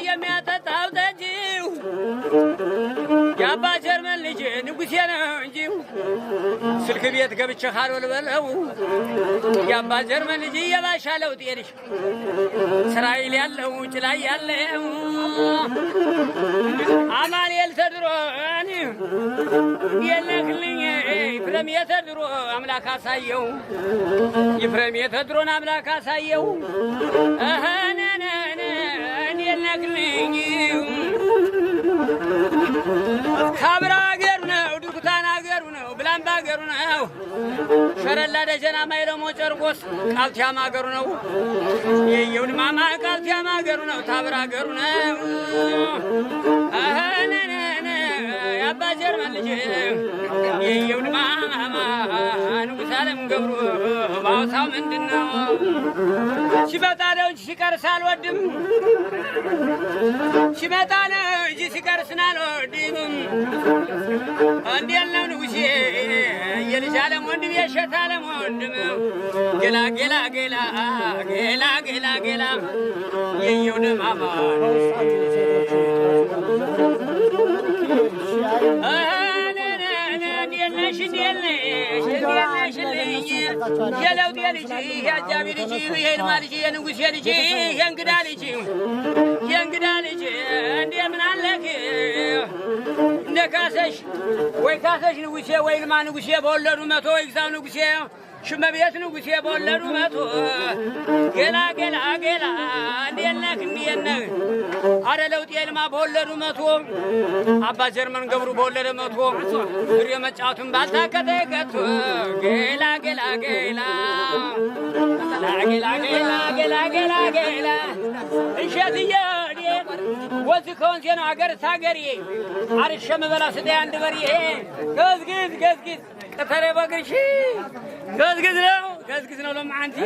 የሚያጠጣው ጠጅው የአባ ጀርመን ልጅ ንጉሴ ነው እንጂ ስልክ ቤት ገብቼ ካልወል በለው የአባ ጀርመን ልጅ የባሻ ለውጥ የልሽ እስራኤል ያለው ውጭ ላይ ያለው አማኑኤል ተድሮን የለክልኝ ይፍረም የተድሮ አምላክ አሳየው ይፍረም የተድሮን አምላክ አሳየው የለክልኝ ካብራ አገሩ ነው ዱኩታን አገሩ ነው ብላምባ አገሩ ነው ሸረላ ደጀና ማይለሞ ጨርቆስ ቃልቲያም አገሩ ነው የየውድ ማማ ቃልቲያም አገሩ ነው ታብራ አገሩ ነው የአባ ጀርመን ልጅ የየውድ ማማ ንጉሥ ዓለም ገብሩ ባውሳው ምንድን ነው ሲመጣ ነው እንጂ ሲቀርስ አልወድም ሲመጣ ነው እንጂ ሲቀርስን አልወድም እንዴት ነው ንጉሴ የልጅ ዓለም ወንድም የሸት ዓለም ወንድም ጌላ ጌላ ጌላ ጌላ ጌላ ጌላ የየውድ ማማ የለውጥ ልጅ የአጃቢ ልጅ የልማ ልጅ የንጉሴ ልጅ የእንግዳ ልጅ እንደምን አለክ እንደ ካሰሽ ወይ ካሰሽ ንጉሴ ወይ ልማ ንጉሴ በወለዱ መቶ ወይ ግዛው ንጉሴ ሽመቤት ንጉሴ በወለዱ መቶ ጌላ ጌላ ጌላ እንዴት ነህ አረ ለውጥ የልማ በወለዱ መቶ አባ ጀርመን ገብሩ በወለደ መቶ ብር የመጫወቱን ባልታከተ ገቶ ጌላ ጌላ ጌላ ጌላ ጌላ ጌላ ጌላ ጌላ እንሸትዬ ወዝ ከወንዝ ነው አገር ታገሪ አርሸም በላ ስለ አንድ በሪ ገዝግዝ ገዝግዝ ከተረ በግርሽ ገዝግዝ ነው ለማንቲ